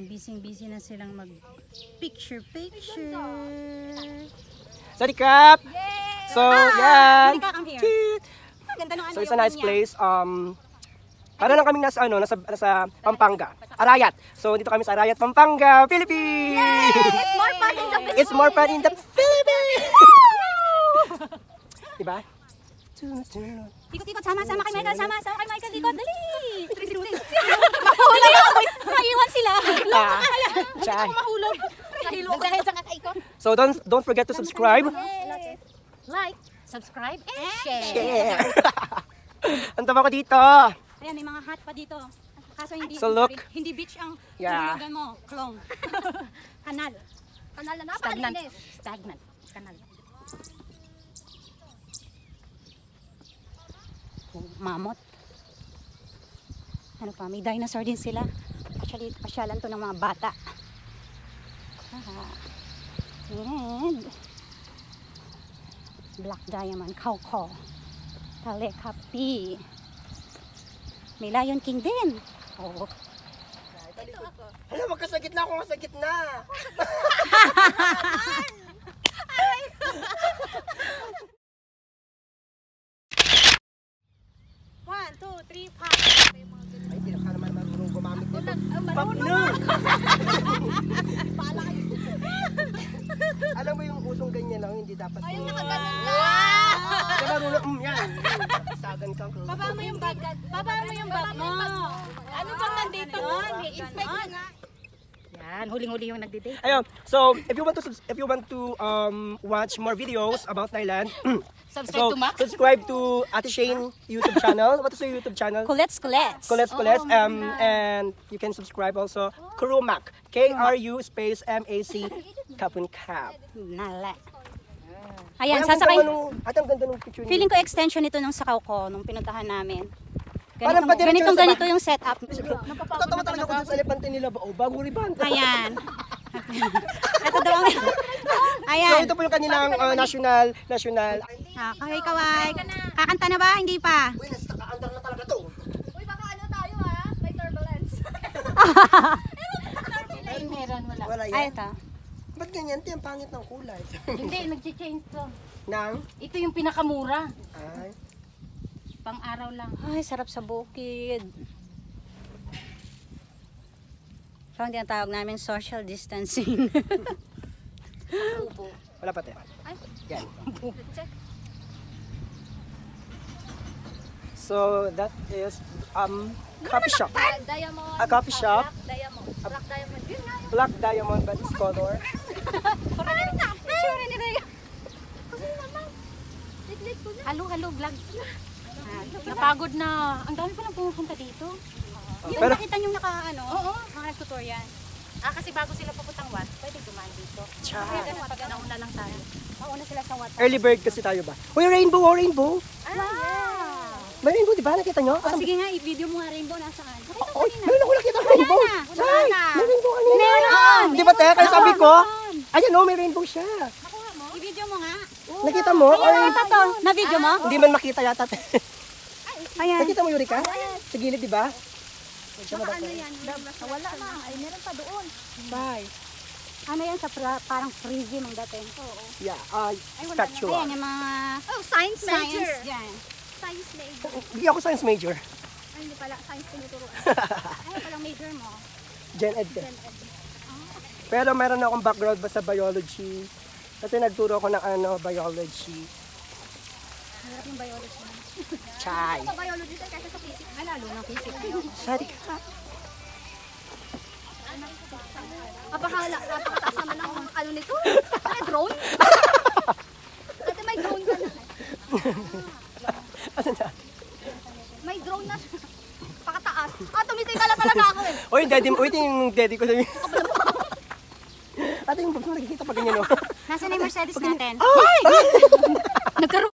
Ayan, busy na silang mag-picture. Sorry, Cap! So, yan. So, it's a nice place. Para lang kaming nasa Pampanga. Arayat. So, dito kami sa Arayat, Pampanga, Philippines! It's more fun in the Philippines! Diba? Ikot-ikot, sama kay Michael, sama kay Michael, ikot, dali! Maiwan sila! Chay. Mahulog! Dahil sa kakaikot. So, don't forget to subscribe. Like, subscribe, and share! Yeah. Ang tama ko dito. Ayan, may mga hot pa dito. Kaso hindi, So, look. hindi beach ang Yeah. tulugan mo, klong. Kanal. Kanal na napakalinis. Stagnant. Kanal. Mamot. Ano pa, may dinosaur din sila. Actually, pasyalan to ng mga bata. And Black Diamond, Kauko, Talekapi. May Lion King din. Oh. Hala, wag ka sa gitna, ako nga sa gitna. One, two, three, Ay, hindi ka naman marunong gumamit nito. Marunong! Alam mo yung usong ganyan lang, hindi dapat. Ayun, nakaganon na. Kaya marunong, yan. Sagan ka. Baba mo yung bag. Baba mo yung bag mo. Ano bang nandito? Spike na nga. Yan, huling-huli yung nagdi-date. Ayun, so if you want to watch more videos about Thailand, Subscribe to Mac. subscribe to Ate Shane YouTube channel. What is your YouTube channel? Colette's. Colet's. And you can subscribe also Krumac. KRU space MAC Kapun Cap. Nala. Ayan, sasakay. At ang ganda ng picture niya. Feeling ko extension ito nung sakaw ko nung pinuntahan namin. Parang padiretso sa Ganito yung setup. Tatawa talaga ako dun sa elepante nila ba? O, bagong riband. Ayan. Ito daw ang... So Ayan. ito po yung kanilang national. Kaway. Kakanta na ba? Hindi pa. Uy, naka-andar na talaga to. Uy, baka ano tayo ha? May turbulence. Meron, wala. Wala yan. Ay, ito. Ba't ganyan? Ito yung pangit ng kulay. Hindi, nag-change to. Nang? Ito yung pinakamura. Ay. Pang-araw lang. Ay, sarap sa bukid. So, hindi ang tawag namin social distancing. Wala pa tayo. Yan. So, that is coffee shop. Diamond. A coffee shop. Black diamond. Black diamond. Yun nga yun. Black diamond, but it's color. Halo, vlog. Napagod na. Ang dami pa lang pumupunta dito. Yung Pero, nakita nyo naka-tutorial. Kasi bago sila papuntang Wat, pwede dumaan dito. Kaya ganun, pag nauna lang tayo. Mauna sila sa Wat. early bird kasi tayo ba? Uy, rainbow, rainbow. Yeah. May rainbow, di ba? Nakita nyo? Sige nga, i-video mo nga rainbow nasaan. Uy, meron ako nakita rainbow. Chay, may rainbow kanina. Meron! Di ba, te? Kaya sabi ko, ayan o, may rainbow siya. I-video mo nga. Nakita mo? Or, Nakita to. Na-video mo? hindi man makita yata. Ayan. Nakita mo, Yurika? Sa gilid, di ba? Ano yan? Wala na. Ay, meron pa doon. Bye. Ano yan sa parang freezing ang dating? Oo. Yeah, statue. Ayan yung mga Oh, science major. science dyan. Science major. Hindi ako science major. Ay, hindi pala. Science tinuturuan. Ano palang major mo? Gen Ed. Pero meron akong background ba sa biology. Kasi nagturo ako ng biology. Hirap yung biology. Chay. Sa biology tayo kaysa sa physics. Ay, lalo ng physics. Sorry ka. Napakataas naman ng ano nito. Ay, drone? Ate, may drone ka na. Ano na? May drone na. Pakataas. Tumitingala talaga ako eh. Uy, yung daddy ko sabi. Ate, yung bubs mo nakikita pa ganyan o. Nasaan na yung Mercedes natin? Ay! Nagkaroon